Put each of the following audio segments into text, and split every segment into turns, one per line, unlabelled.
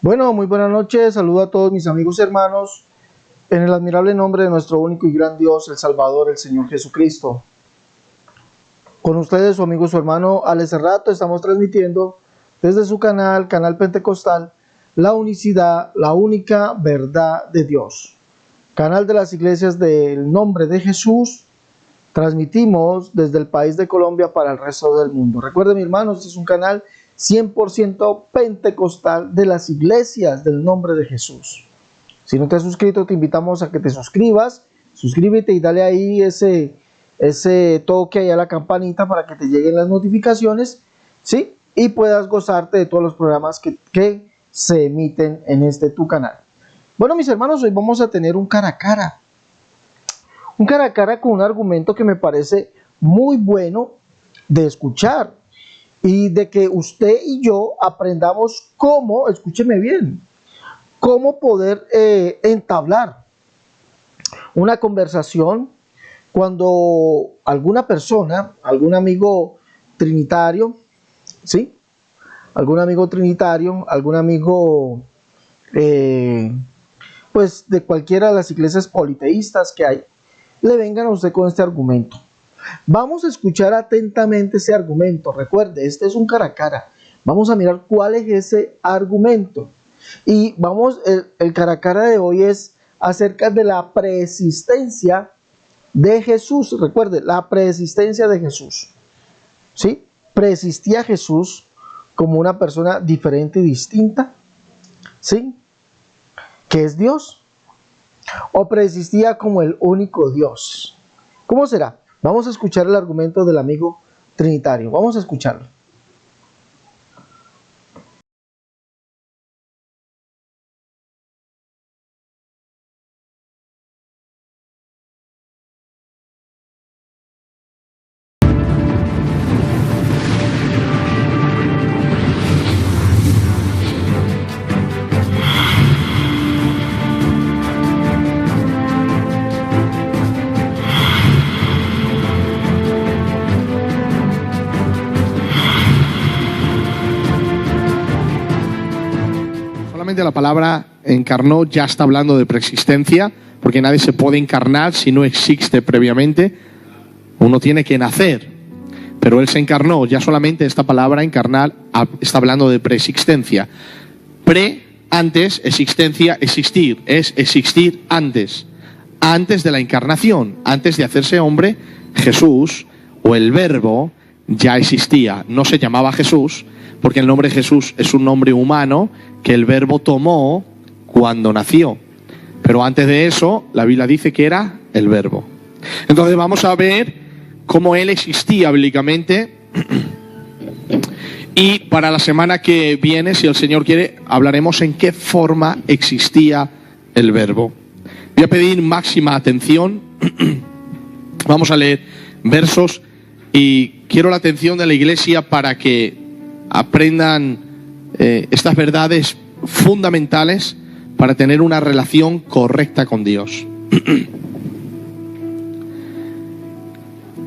Bueno, muy buenas noches, saludo a todos mis amigos y hermanos en el admirable nombre de nuestro único y gran Dios, el Salvador, el Señor Jesucristo. Con ustedes, su amigo y su hermano Alex Cerrato, estamos transmitiendo desde su canal Pentecostal, la unicidad, la única verdad de Dios. Canal de las iglesias del nombre de Jesús. Transmitimos desde el país de Colombia para el resto del mundo. Recuerden, mi hermano, este es un canal 100% pentecostal de las iglesias del nombre de Jesús. Si no te has suscrito, te invitamos a que te suscribas. Suscríbete y dale ahí ese toque ahí a la campanita para que te lleguen las notificaciones, ¿sí? Y puedas gozarte de todos los programas que se emiten en este tu canal. Bueno, mis hermanos, hoy vamos a tener un cara a cara. Un cara a cara con un argumento que me parece muy bueno de escuchar y de que usted y yo aprendamos cómo, escúcheme bien, cómo poder entablar una conversación cuando alguna persona, algún amigo trinitario, ¿sí? Algún amigo trinitario, algún amigo, pues de cualquiera de las iglesias politeístas que hay, le vengan a usted con este argumento. Vamos a escuchar atentamente ese argumento. Recuerde, este es un cara a cara. Vamos a mirar cuál es ese argumento. Y vamos, el cara a cara de hoy es acerca de la preexistencia de Jesús. Recuerde, la preexistencia de Jesús. ¿Sí? Preexistía Jesús como una persona diferente y distinta. ¿Sí? Que es Dios. ¿O preexistía como el único Dios? ¿Cómo será? Vamos a escuchar el argumento del amigo trinitario. Vamos a escucharlo.
La palabra encarnó ya está hablando de preexistencia, porque nadie se puede encarnar si no existe previamente. Uno tiene que nacer, pero Él se encarnó. Ya solamente esta palabra encarnar está hablando de preexistencia. Antes, existencia, existir. Es existir antes de la encarnación, antes de hacerse hombre. Jesús, o el Verbo, ya existía. No se llamaba Jesús, porque el nombre Jesús es un nombre humano que el Verbo tomó cuando nació. Pero antes de eso, la Biblia dice que era el Verbo. Entonces vamos a ver cómo Él existía bíblicamente. Y para la semana que viene, si el Señor quiere, hablaremos en qué forma existía el Verbo. Voy a pedir máxima atención. Vamos a leer versos y quiero la atención de la iglesia para que aprendan estas verdades fundamentales para tener una relación correcta con Dios.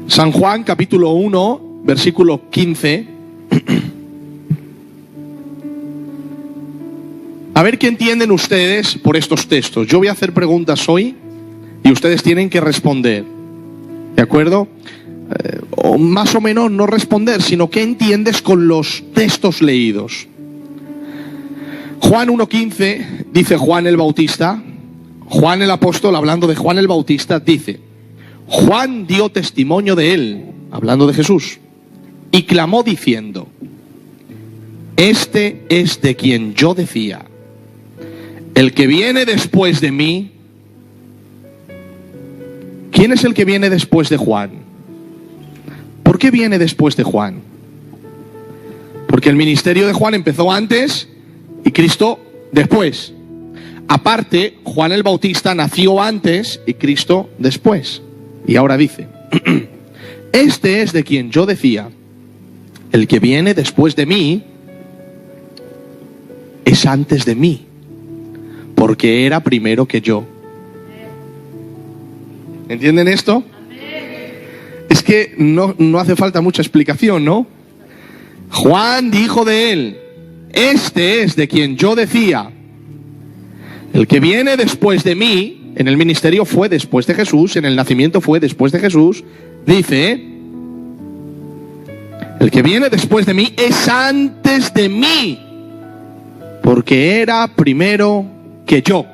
San Juan capítulo 1, versículo 15. A ver qué entienden ustedes por estos textos. Yo voy a hacer preguntas hoy y ustedes tienen que responder. ¿De acuerdo? O más o menos no responder, sino qué entiendes con los textos leídos. Juan 1:15 dice Juan el Bautista, Juan el apóstol, hablando de Juan el Bautista, dice: Juan dio testimonio de él, hablando de Jesús, y clamó diciendo: este es de quien yo decía, el que viene después de mí. ¿Quién es el que viene después de Juan? ¿Por qué viene después de Juan? Porque el ministerio de Juan empezó antes y Cristo después. Aparte, Juan el Bautista nació antes y Cristo después. Y ahora dice: este es de quien yo decía, el que viene después de mí es antes de mí, porque era primero que yo. ¿Entienden esto? Es que no hace falta mucha explicación, ¿no? Juan dijo de él: este es de quien yo decía, el que viene después de mí, en el ministerio fue después de Jesús, en el nacimiento fue después de Jesús, dice, el que viene después de mí es antes de mí, porque era primero que yo.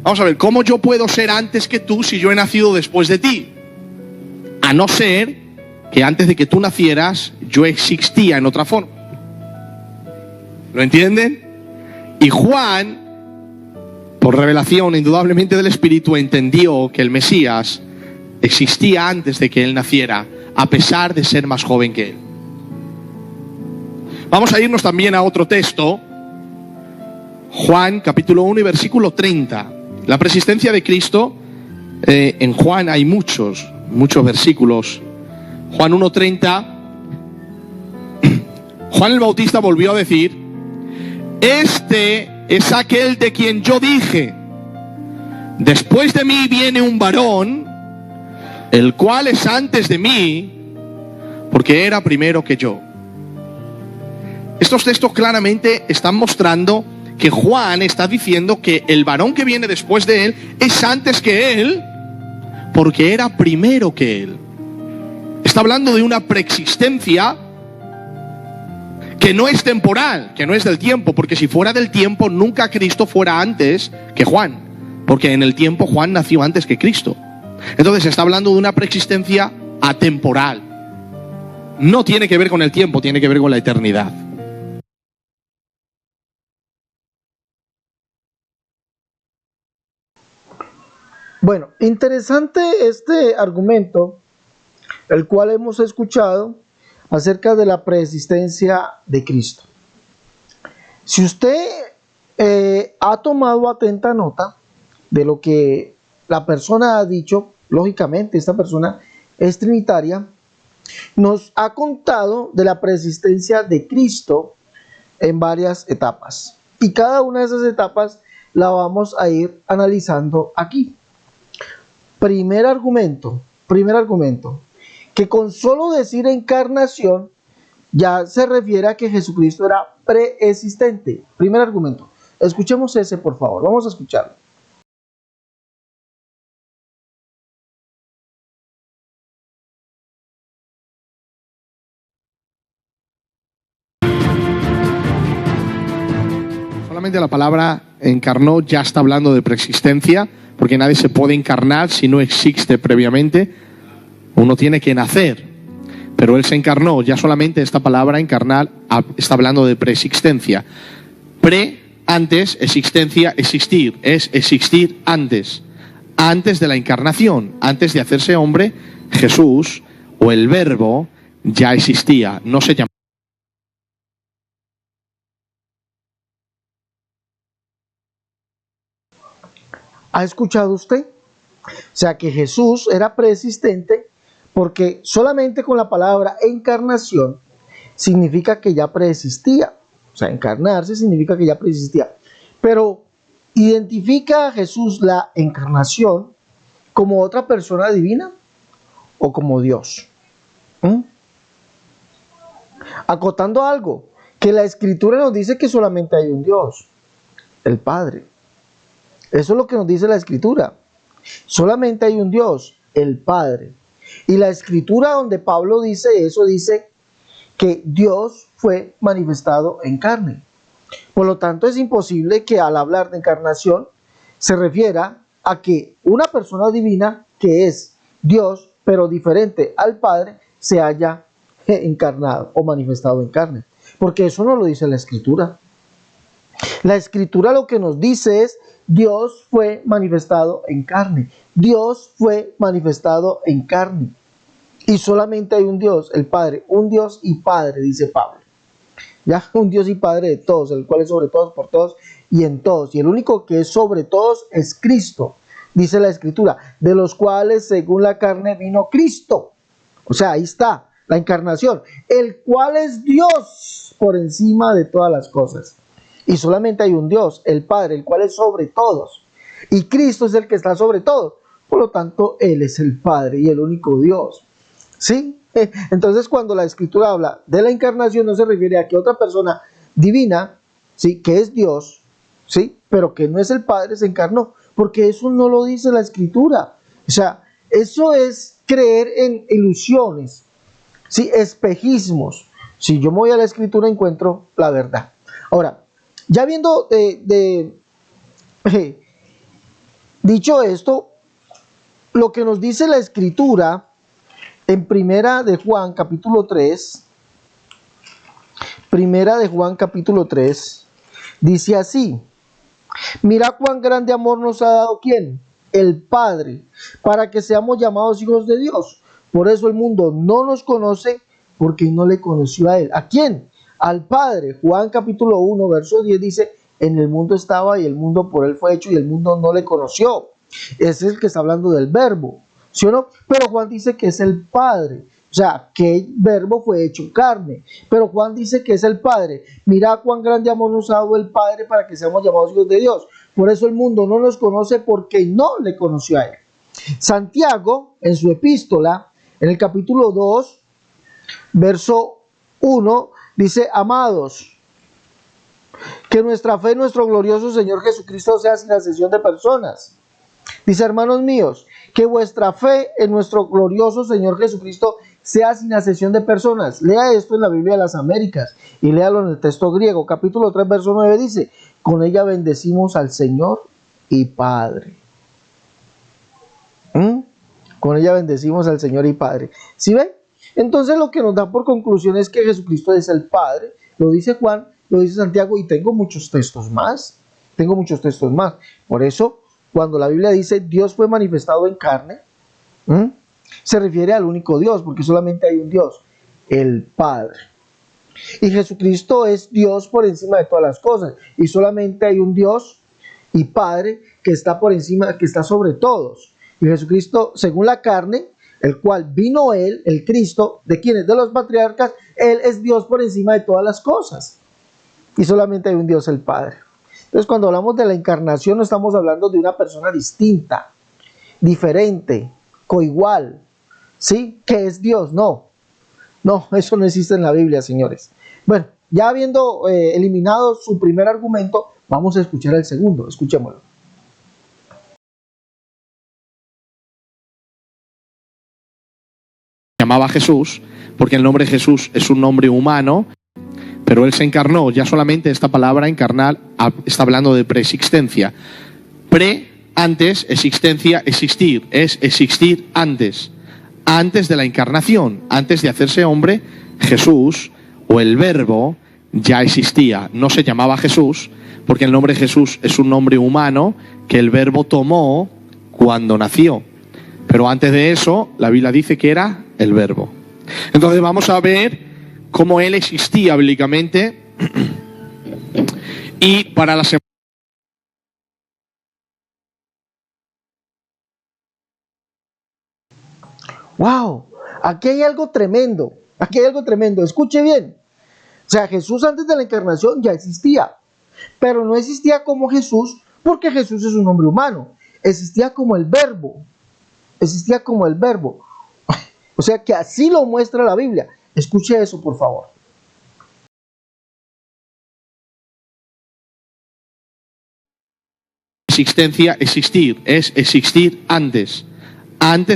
Vamos a ver, ¿cómo yo puedo ser antes que tú si yo he nacido después de ti? A no ser que antes de que tú nacieras yo existía en otra forma. ¿Lo entienden? Y Juan, por revelación indudablemente del Espíritu, entendió que el Mesías existía antes de que él naciera, a pesar de ser más joven que él. Vamos a irnos también a otro texto, Juan capítulo 1 y versículo 30. La preexistencia de Cristo, en Juan hay muchos versículos. Juan 1:30, Juan el Bautista volvió a decir, este es aquel de quien yo dije, después de mí viene un varón, el cual es antes de mí, porque era primero que yo. Estos textos claramente están mostrando que Juan está diciendo que el varón que viene después de él es antes que él, porque era primero que él. Está hablando de una preexistencia que no es temporal, que no es del tiempo, porque si fuera del tiempo nunca Cristo fuera antes que Juan, porque en el tiempo Juan nació antes que Cristo. Entonces está hablando de una preexistencia atemporal. No tiene que ver con el tiempo, tiene que ver con la eternidad.
Bueno, interesante este argumento, el cual hemos escuchado acerca de la preexistencia de Cristo. Si usted ha tomado atenta nota de lo que la persona ha dicho, lógicamente esta persona es trinitaria, nos ha contado de la preexistencia de Cristo en varias etapas. Y cada una de esas etapas la vamos a ir analizando aquí. Primer argumento, que con solo decir encarnación ya se refiere a que Jesucristo era preexistente. Primer argumento. Escuchemos ese, por favor. Vamos a escucharlo.
Solamente la palabra encarnó ya está hablando de preexistencia, porque nadie se puede encarnar si no existe previamente. Uno tiene que nacer, pero él se encarnó. Ya solamente esta palabra encarnar está hablando de preexistencia. Pre, antes, existencia, existir. Es existir antes de la encarnación, antes de hacerse hombre. Jesús, o el Verbo, ya existía, no se llamaba.
¿Ha escuchado usted? O sea que Jesús era preexistente porque solamente con la palabra encarnación significa que ya preexistía. O sea, encarnarse significa que ya preexistía. Pero ¿identifica a Jesús la encarnación como otra persona divina o como Dios? Acotando algo, que la Escritura nos dice que solamente hay un Dios, el Padre. Eso es lo que nos dice la Escritura. Solamente hay un Dios, el Padre. Y la Escritura donde Pablo dice eso, dice que Dios fue manifestado en carne. Por lo tanto, es imposible que al hablar de encarnación se refiera a que una persona divina, que es Dios, pero diferente al Padre, se haya encarnado o manifestado en carne. Porque eso no lo dice la Escritura. La Escritura lo que nos dice es: Dios fue manifestado en carne. Dios fue manifestado en carne. Y solamente hay un Dios, el Padre. Un Dios y Padre, dice Pablo. Ya, un Dios y Padre de todos, el cual es sobre todos, por todos y en todos. Y el único que es sobre todos es Cristo. Dice la Escritura, de los cuales según la carne vino Cristo. O sea, ahí está la encarnación. El cual es Dios por encima de todas las cosas. Y solamente hay un Dios, el Padre, el cual es sobre todos. Y Cristo es el que está sobre todos. Por lo tanto, Él es el Padre y el único Dios. ¿Sí? Entonces, cuando la Escritura habla de la encarnación, no se refiere a que otra persona divina, ¿sí?, que es Dios, ¿sí?, pero que no es el Padre, se encarnó, porque eso no lo dice la Escritura. O sea, eso es creer en ilusiones, ¿sí?, espejismos. Si yo me voy a la Escritura, encuentro la verdad. Ahora, ya viendo dicho esto, lo que nos dice la Escritura en Primera de Juan capítulo 3, Primera de Juan capítulo 3, dice así: mira cuán grande amor nos ha dado ¿quién? El Padre, para que seamos llamados hijos de Dios. Por eso el mundo no nos conoce, porque no le conoció a Él. ¿A quién? Al Padre. Juan capítulo 1, verso 10 dice: en el mundo estaba y el mundo por Él fue hecho y el mundo no le conoció. Ese es el que está hablando del verbo, ¿sí o no? Pero Juan dice que es el Padre. O sea, que el verbo fue hecho carne. Pero Juan dice que es el Padre. Mira cuán grande amor nos ha dado el Padre para que seamos llamados hijos de Dios. Por eso el mundo no nos conoce, porque no le conoció a Él. Santiago, en su epístola, en el capítulo 2, verso 1, dice: amados, que nuestra fe en nuestro glorioso Señor Jesucristo sea sin acepción de personas. Dice: hermanos míos, que vuestra fe en nuestro glorioso Señor Jesucristo sea sin acepción de personas. Lea esto en la Biblia de las Américas y léalo en el texto griego. Capítulo 3, verso 9 dice: con ella bendecimos al Señor y Padre. Con ella bendecimos al Señor y Padre. ¿Sí ven? Entonces lo que nos da por conclusión es que Jesucristo es el Padre. Lo dice Juan, lo dice Santiago, y tengo muchos textos más. Por eso, cuando la Biblia dice Dios fue manifestado en carne, se refiere al único Dios, porque solamente hay un Dios, el Padre. Y Jesucristo es Dios por encima de todas las cosas, y solamente hay un Dios y Padre que está por encima, que está sobre todos. Y Jesucristo, según la carne, el cual vino Él, el Cristo, ¿de quiénes? De los patriarcas. Él es Dios por encima de todas las cosas, y solamente hay un Dios, el Padre. Entonces, cuando hablamos de la encarnación, no estamos hablando de una persona distinta, diferente, coigual, ¿sí?, que es Dios. No, eso no existe en la Biblia, señores. Bueno, ya habiendo eliminado su primer argumento, vamos a escuchar el segundo. Escuchémoslo.
Llamaba Jesús, porque el nombre Jesús es un nombre humano, pero Él se encarnó. Ya solamente esta palabra encarnar está hablando de preexistencia. Antes, existencia, existir, es existir antes de la encarnación, antes de hacerse hombre. Jesús, o el verbo, ya existía. No se llamaba Jesús, porque el nombre Jesús es un nombre humano que el verbo tomó cuando nació. Pero antes de eso, la Biblia dice que era el verbo. Entonces vamos a ver cómo Él existía bíblicamente. Y para la semana...
¡Wow! Aquí hay algo tremendo. Escuche bien. O sea, Jesús antes de la encarnación ya existía, pero no existía como Jesús, porque Jesús es un hombre humano. Existía como el verbo. O sea que así lo muestra la Biblia. Escuche eso, por favor.
Existencia, existir, es existir antes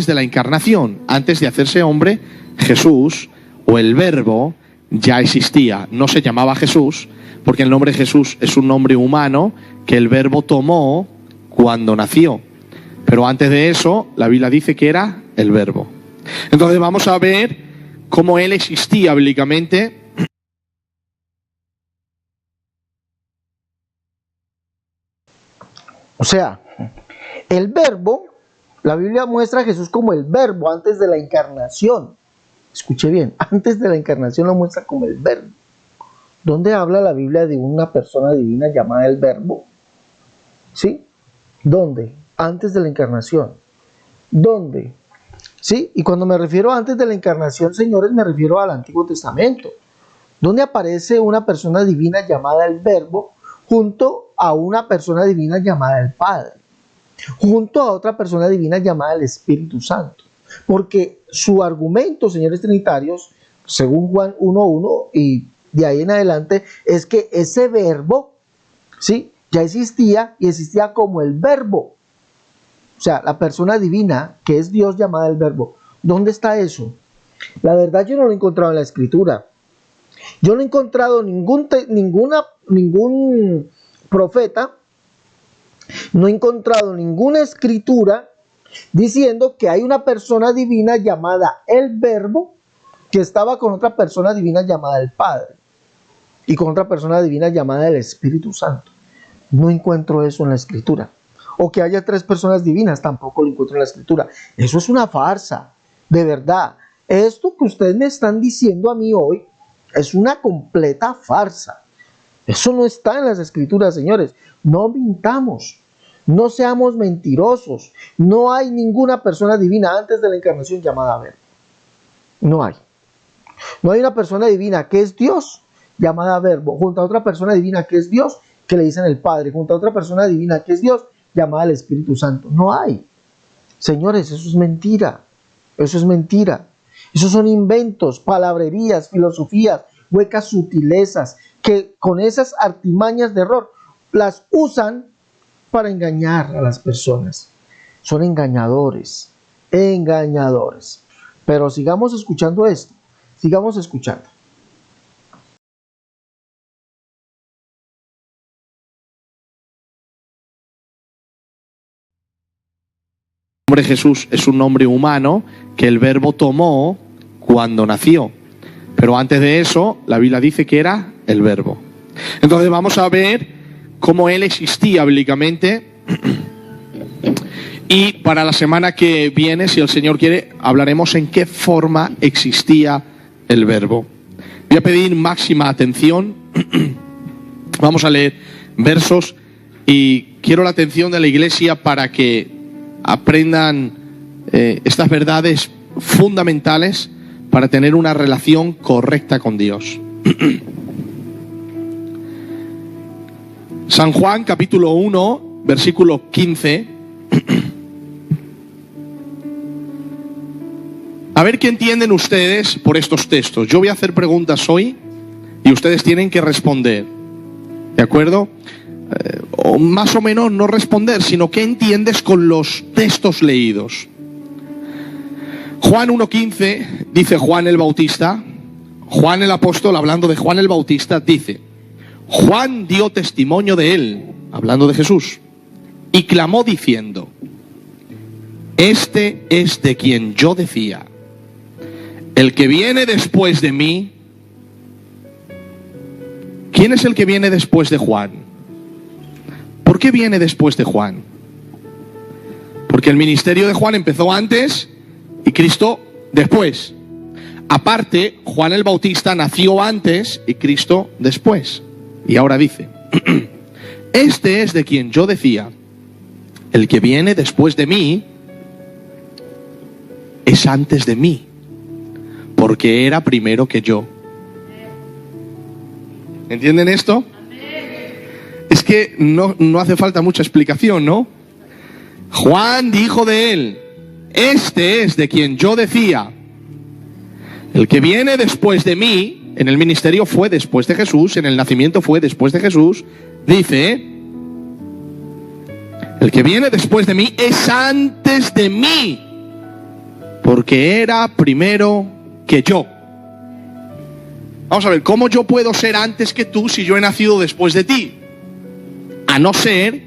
de la encarnación, antes de hacerse hombre. Jesús, o el verbo, ya existía. No se llamaba Jesús, porque el nombre Jesús es un nombre humano que el verbo tomó cuando nació. Pero antes de eso, la Biblia dice que era el verbo. Entonces vamos a ver cómo Él existía bíblicamente.
O sea, el verbo, la Biblia muestra a Jesús como el verbo antes de la encarnación. Escuche bien, antes de la encarnación lo muestra como el verbo. ¿Dónde habla la Biblia de una persona divina llamada el verbo? ¿Sí? ¿Dónde? Antes de la encarnación. ¿Dónde? ¿Sí? Y cuando me refiero a antes de la encarnación, señores, me refiero al Antiguo Testamento, donde aparece una persona divina llamada el Verbo junto a una persona divina llamada el Padre, junto a otra persona divina llamada el Espíritu Santo. Porque su argumento, señores trinitarios, según Juan 1:1 y de ahí en adelante, es que ese verbo, ¿sí?, ya existía y existía como el verbo. O sea, la persona divina, que es Dios llamada el verbo. ¿Dónde está eso? La verdad yo no lo he encontrado en la Escritura. Yo no he encontrado ningún profeta, no he encontrado ninguna escritura diciendo que hay una persona divina llamada el Verbo que estaba con otra persona divina llamada el Padre y con otra persona divina llamada el Espíritu Santo. No encuentro eso en la Escritura. O que haya 3 personas divinas, tampoco lo encuentro en la Escritura. Eso es una farsa, de verdad. Esto que ustedes me están diciendo a mí hoy es una completa farsa. Eso no está en las Escrituras, señores. No mintamos. No seamos mentirosos. No hay ninguna persona divina antes de la encarnación llamada Verbo. No hay. No hay una persona divina que es Dios llamada Verbo junto a otra persona divina que es Dios que le dicen el Padre, junto a otra persona divina que es Dios llamada el Espíritu Santo. No hay. Señores, eso es mentira. Eso es mentira. Esos son inventos, palabrerías, filosofías, huecas sutilezas que con esas artimañas de error las usan para engañar a las personas. Son engañadores, engañadores. Pero sigamos escuchando esto, sigamos escuchando.
El nombre Jesús es un nombre humano que el Verbo tomó cuando nació. Pero antes de eso, la Biblia dice que era el Verbo. Entonces vamos a ver cómo Él existía bíblicamente. Y para la semana que viene, si el Señor quiere, hablaremos en qué forma existía el Verbo. Voy a pedir máxima atención. Vamos a leer versos y quiero la atención de la iglesia para que aprendan estas verdades fundamentales para tener una relación correcta con Dios. San Juan, capítulo 1, versículo 15. A ver qué entienden ustedes por estos textos. Yo voy a hacer preguntas hoy y ustedes tienen que responder. ¿De acuerdo? O más o menos no responder, sino qué entiendes con los textos leídos. Juan 1:15 dice Juan el Bautista, Juan el apóstol, hablando de Juan el Bautista, dice: Juan dio testimonio de él, hablando de Jesús, y clamó diciendo: este es de quien yo decía, el que viene después de mí. ¿Quién es el que viene después de Juan? ¿Por qué viene después de Juan? Porque el ministerio de Juan empezó antes y Cristo después. Aparte, Juan el Bautista nació antes y Cristo después. Y ahora dice: este es de quien yo decía, el que viene después de mí es antes de mí, porque era primero que yo. ¿Entienden esto? Es que no hace falta mucha explicación, ¿no? Juan dijo de él: este es de quien yo decía, el que viene después de mí. En el ministerio fue después de Jesús, en el nacimiento fue después de Jesús. Dice: el que viene después de mí es antes de mí, porque era primero que yo. Vamos a ver, ¿cómo yo puedo ser antes que tú si yo he nacido después de ti? A no ser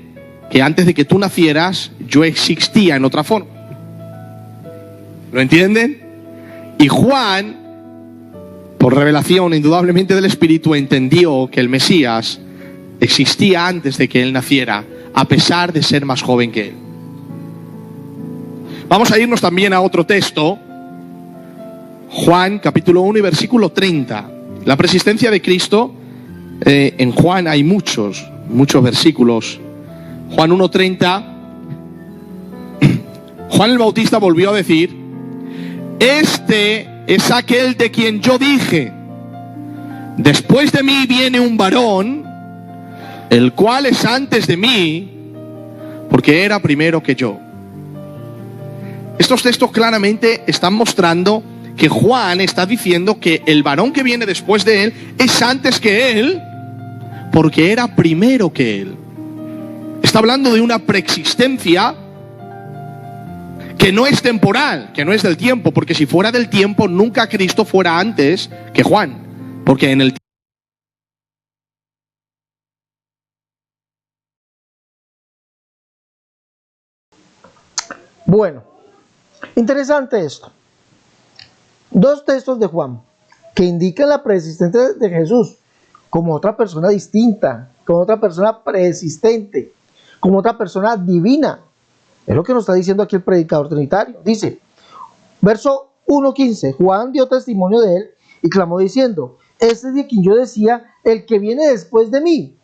que antes de que tú nacieras yo existía en otra forma. ¿Lo entienden? Y Juan, por revelación indudablemente del Espíritu, entendió que el Mesías existía antes de que él naciera, a pesar de ser más joven que él. Vamos a irnos también a otro texto, Juan capítulo 1 y versículo 30. La preexistencia de Cristo, en Juan hay muchos versículos. Juan 1:30, Juan el Bautista volvió a decir: este es aquel de quien yo dije, después de mí viene un varón, el cual es antes de mí, porque era primero que yo. Estos textos claramente están mostrando que Juan está diciendo que el varón que viene después de él es antes que él, porque era primero que él. Está hablando de una preexistencia que no es temporal, que no es del tiempo, porque si fuera del tiempo, nunca Cristo fuera antes que Juan, porque en el
Bueno, interesante esto. Dos textos de Juan que indican la preexistencia de Jesús como otra persona distinta, como otra persona preexistente, como otra persona divina. Es lo que nos está diciendo aquí el predicador trinitario. Dice, verso 1:15, Juan dio testimonio de él y clamó diciendo, este es de quien yo decía, el que viene después de mí,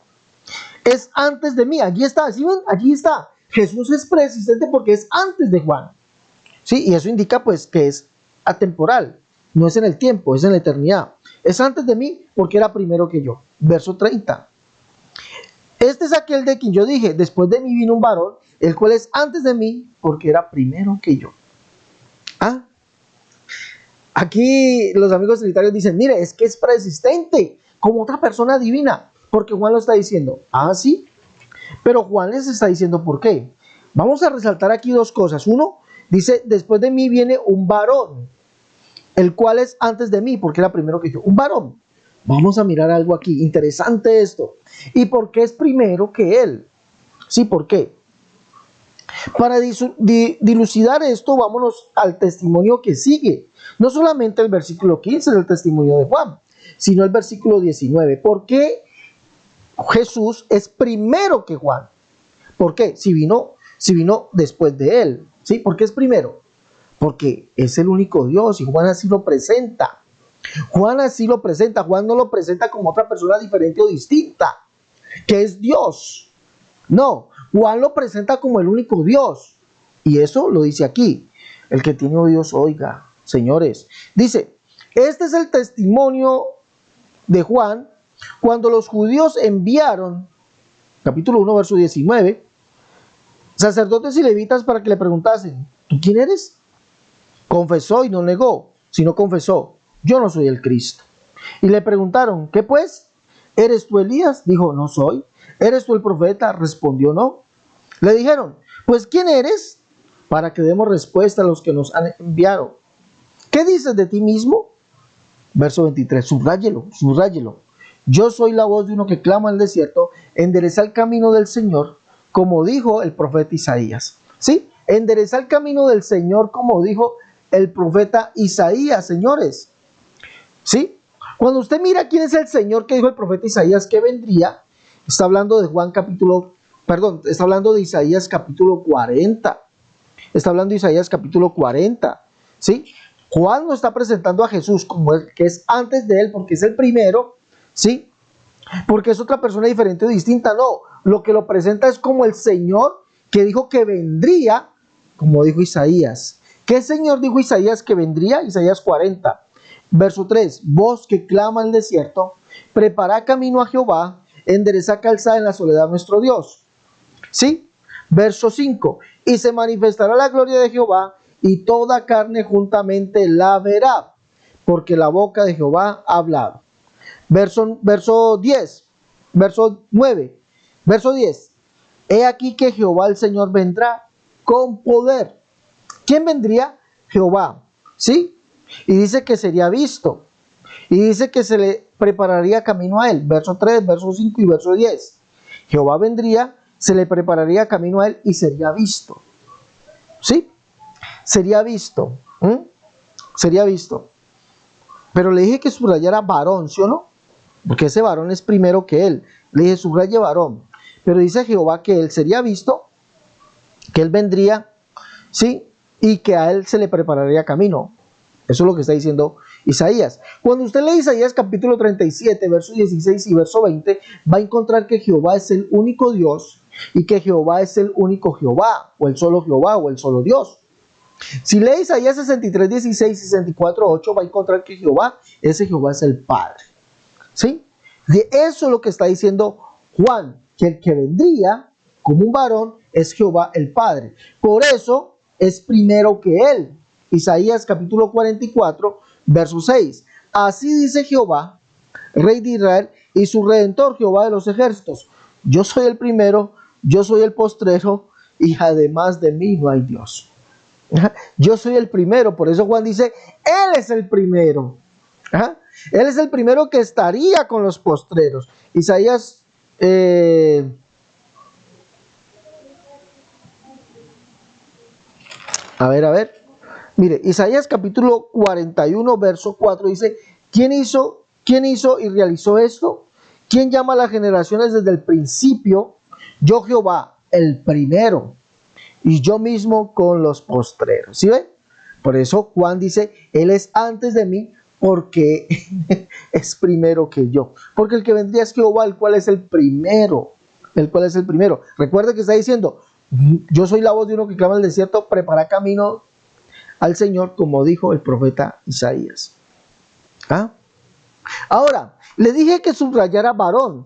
es antes de mí. Allí está, ¿sí ven? Allí está. Jesús es preexistente porque es antes de Juan. ¿Sí? Y eso indica pues que es atemporal, no es en el tiempo, es en la eternidad. Es antes de mí porque era primero que yo. Verso 30. Este es aquel de quien yo dije, después de mí vino un varón, el cual es antes de mí porque era primero que yo. ¿Ah? Aquí los amigos trinitarios dicen, mire, es que es preexistente, como otra persona divina, porque Juan lo está diciendo. Ah, sí, pero Juan les está diciendo por qué. Vamos a resaltar aquí dos cosas. Uno, dice, después de mí viene un varón, el cual es antes de mí, porque era primero que yo. Un varón. Vamos a mirar algo aquí, interesante esto. ¿Y por qué es primero que él? Sí, ¿por qué? Para dilucidar esto, vámonos al testimonio que sigue. No solamente el versículo 15 del testimonio de Juan, sino el versículo 19. ¿Por qué Jesús es primero que Juan? ¿Por qué? Si vino después de él. ¿Sí? ¿Por qué es primero? Porque es el único Dios y Juan así lo presenta. Juan así lo presenta. Juan no lo presenta como otra persona diferente o distinta, que es Dios. No, Juan lo presenta como el único Dios. Y eso lo dice aquí. El que tiene oídos oiga, señores. Dice, este es el testimonio de Juan cuando los judíos enviaron, capítulo 1, verso 19, sacerdotes y levitas para que le preguntasen, ¿tú quién eres? Confesó y no negó, sino confesó, yo no soy el Cristo. Y le preguntaron, ¿qué pues? ¿Eres tú Elías? Dijo, no soy. ¿Eres tú el profeta? Respondió, no. Le dijeron, pues ¿quién eres? Para que demos respuesta a los que nos han enviado. ¿Qué dices de ti mismo? Verso 23, subráyelo. Yo soy la voz de uno que clama en el desierto, endereza el camino del Señor, como dijo el profeta Isaías. ¿Sí? Endereza el camino del Señor, como dijo el profeta Isaías, señores. ¿Sí? Cuando usted mira quién es el Señor que dijo el profeta Isaías que vendría, está hablando de está hablando de Isaías capítulo 40. Está hablando de Isaías capítulo 40. ¿Sí? Juan no está presentando a Jesús como el que es antes de él, porque es el primero, ¿sí? Porque es otra persona diferente o distinta. No, lo que lo presenta es como el Señor que dijo que vendría, como dijo Isaías. ¿Qué Señor dijo Isaías que vendría? Isaías 40. Verso 3, voz que clama en el desierto, prepara camino a Jehová, endereza calzada en la soledad de nuestro Dios. ¿Sí? Verso 5, y se manifestará la gloria de Jehová, y toda carne juntamente la verá, porque la boca de Jehová ha hablado. Verso 10, verso 9, verso 10, he aquí que Jehová el Señor vendrá con poder. ¿Quién vendría? Jehová. ¿Sí? Y dice que sería visto. Y dice que se le prepararía camino a él. Verso 3, verso 5 y verso 10. Jehová vendría, se le prepararía camino a él y sería visto. ¿Sí? Sería visto. Sería visto. Pero le dije que subrayara varón, ¿sí o no? Porque ese varón es primero que él. Le dije subraye varón. Pero dice Jehová que él sería visto, que él vendría, ¿sí? Y que a él se le prepararía camino. Eso es lo que está diciendo Isaías. Cuando usted lee Isaías capítulo 37, versos 16 y verso 20, va a encontrar que Jehová es el único Dios y que Jehová es el único Jehová, o el solo Dios. Si lee Isaías 63, 16 y 64, 8, va a encontrar que ese Jehová es el Padre. ¿Sí? De eso es lo que está diciendo Juan, que el que vendría como un varón es Jehová el Padre. Por eso es primero que él. Isaías capítulo 44, verso 6. Así dice Jehová, Rey de Israel, y su Redentor, Jehová de los ejércitos: yo soy el primero, yo soy el postrero, y además de mí no hay Dios. Yo soy el primero, por eso Juan dice, Él es el primero. Él es el primero que estaría con los postreros. Isaías, a ver. Mire, Isaías capítulo 41, verso 4 dice, ¿quién hizo y realizó esto? ¿Quién llama a las generaciones desde el principio? Yo Jehová, el primero, y yo mismo con los postreros. ¿Sí ven? Por eso Juan dice, Él es antes de mí, porque es primero que yo. Porque el que vendría es Jehová, el cual es el primero. Recuerde que está diciendo, yo soy la voz de uno que clama al desierto, prepara camino al Señor, como dijo el profeta Isaías. Ahora, le dije que subrayara varón.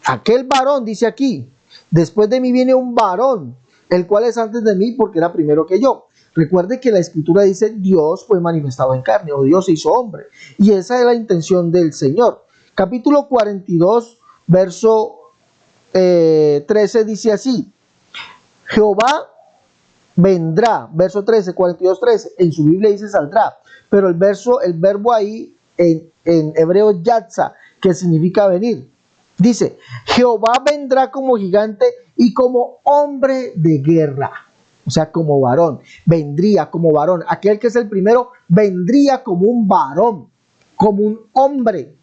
Aquel varón dice aquí, después de mí viene un varón, el cual es antes de mí porque era primero que yo. Recuerde que la escritura dice, Dios fue manifestado en carne, o Dios se hizo hombre. Y esa es la intención del Señor. Capítulo 42, verso 13 dice así, Jehová vendrá, verso 13, 42, 13, en su Biblia dice saldrá, pero el verbo ahí en hebreo yatza, que significa venir, dice, Jehová vendrá como gigante y como hombre de guerra, o sea, como varón, vendría como varón, aquel que es el primero, vendría como un varón, como un hombre,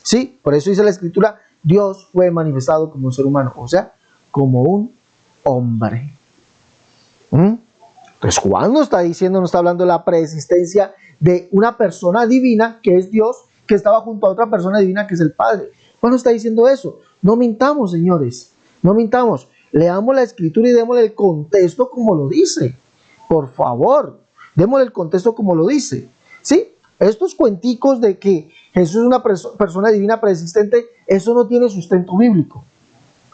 ¿sí? Por eso dice la escritura, Dios fue manifestado como un ser humano, o sea, como un hombre. Entonces Juan nos está diciendo, nos está hablando de la preexistencia de una persona divina que es Dios, que estaba junto a otra persona divina que es el Padre. Juan nos está diciendo eso. No mintamos, señores, no mintamos. Leamos la escritura y démosle el contexto como lo dice. Por favor, démosle el contexto como lo dice. ¿Sí? Estos cuenticos de que Jesús es una persona divina preexistente, eso no tiene sustento bíblico.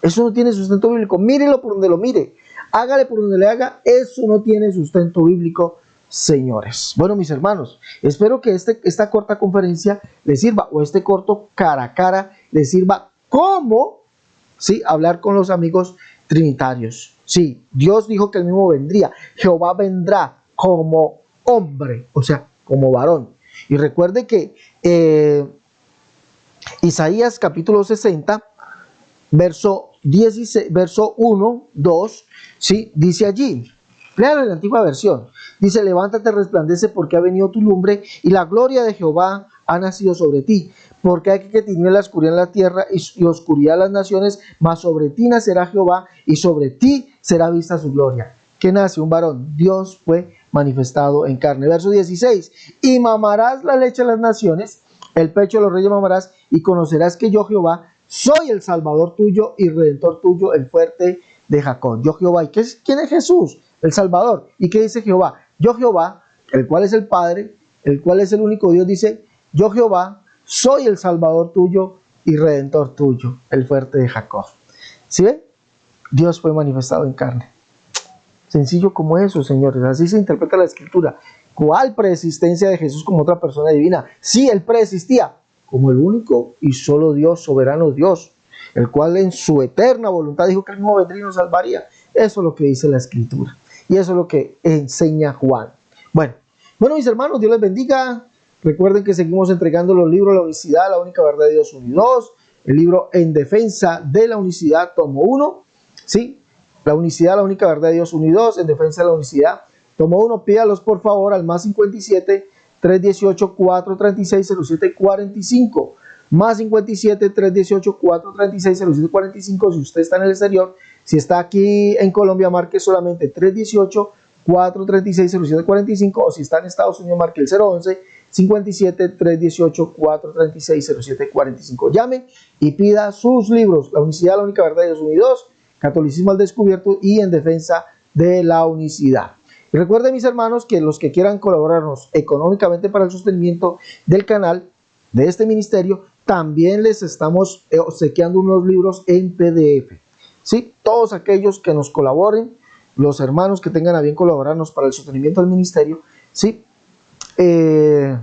Eso no tiene sustento bíblico. Mírelo por donde lo mire. Hágale por donde le haga. Eso no tiene sustento bíblico, señores. Bueno, mis hermanos, espero que esta corta conferencia les sirva, o este corto cara a cara les sirva como, ¿sí?, hablar con los amigos trinitarios. Sí, Dios dijo que él mismo vendría. Jehová vendrá como hombre, o sea, como varón. Y recuerde que Isaías capítulo 60, verso 16, verso 1, 2, ¿sí?, dice allí, léalo en la antigua versión, dice, levántate, resplandece, porque ha venido tu lumbre, y la gloria de Jehová ha nacido sobre ti, porque hay que tinieblas oscuridad en la tierra y oscuridad en las naciones, mas sobre ti nacerá Jehová, y sobre ti será vista su gloria. ¿Qué nace? Un varón. Dios fue manifestado en carne. Verso 16, y mamarás la leche de las naciones, el pecho de los reyes mamarás, y conocerás que yo Jehová soy el Salvador tuyo y Redentor tuyo, el fuerte de Jacob. Yo Jehová. ¿Y quién es Jesús? El Salvador. ¿Y qué dice Jehová? Yo Jehová, el cual es el Padre, el cual es el único Dios, dice, yo Jehová soy el Salvador tuyo y Redentor tuyo, el fuerte de Jacob. ¿Sí ven? Dios fue manifestado en carne. Sencillo como eso, señores. Así se interpreta la escritura. ¿Cuál preexistencia de Jesús como otra persona divina? Sí, él preexistía como el único y solo Dios, soberano Dios, el cual en su eterna voluntad dijo que él mismo vendría y nos salvaría. Eso es lo que dice la escritura. Y eso es lo que enseña Juan. Bueno, mis hermanos, Dios les bendiga. Recuerden que seguimos entregando los libros La Unicidad, la única verdad de Dios 1 y 2. El libro En Defensa de la Unicidad, tomo 1. ¿Sí? La Unicidad, la única verdad de Dios 1 y 2. En Defensa de la Unicidad, tomo 1. Pídalos por favor al más 57 318 436 0745. Más 57 318 436 0745. Si usted está en el exterior, si está aquí en Colombia, marque solamente 318 436 0745, o si está en Estados Unidos, marque el 011 57 318 436 0745. Llame y pida sus libros: La Unicidad, la única verdad de Dios 1 y 2, Catolicismo al descubierto y En Defensa de la Unicidad. Y recuerden, mis hermanos, que los que quieran colaborarnos económicamente para el sostenimiento del canal, de este ministerio, también les estamos obsequiando unos libros en PDF. ¿Sí? Todos aquellos que nos colaboren los hermanos que tengan a bien colaborarnos para el sostenimiento del ministerio, ¿sí? Les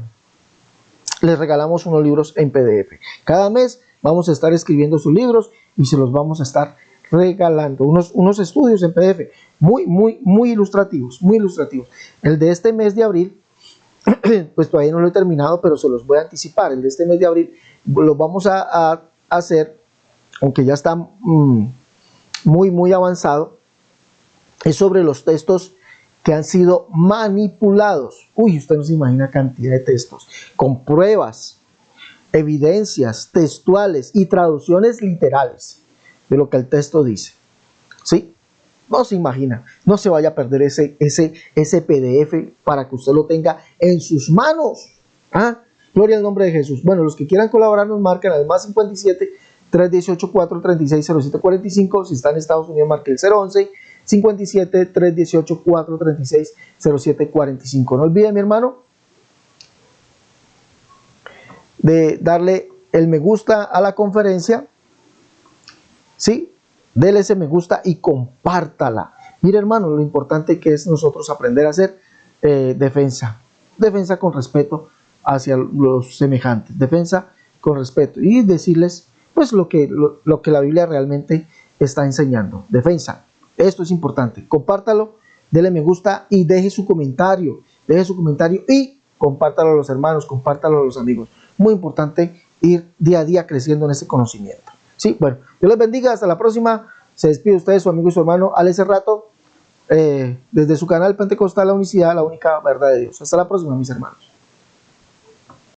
regalamos unos libros en PDF. Cada mes vamos a estar escribiendo sus libros y se los vamos a estar regalando. Unos estudios en PDF muy ilustrativos, muy ilustrativos. El de este mes de abril, pues todavía no lo he terminado, pero se los voy a anticipar. El de este mes de abril lo vamos a hacer, aunque ya está muy avanzado, es sobre los textos que han sido manipulados. Uy, usted no se imagina cantidad de textos, con pruebas, evidencias textuales y traducciones literales de lo que el texto dice. ¿Sí? No se imagina, no se vaya a perder ese PDF para que usted lo tenga en sus manos. ¿Ah? Gloria al nombre de Jesús. Bueno, los que quieran colaborar nos marcan al más 57 318 436 0745. Si está en Estados Unidos, marque el 011 57 318 436 0745. No olvide, mi hermano, de darle el me gusta a la conferencia. ¿Sí? Dele ese me gusta y compártala. Mire, hermano, lo importante que es nosotros aprender a hacer defensa con respeto hacia los semejantes, defensa con respeto y decirles pues lo que la Biblia realmente está enseñando. Defensa, esto es importante. Compártalo, dele me gusta y deje su comentario y compártalo a los hermanos, compártalo a los amigos. Muy importante ir día a día creciendo en ese conocimiento. Sí, bueno, Dios les bendiga, hasta la próxima. Se despide usted, su amigo y su hermano Alex Cerrato, desde su canal Pentecostal La Unicidad, la única verdad de Dios. Hasta la próxima, mis hermanos.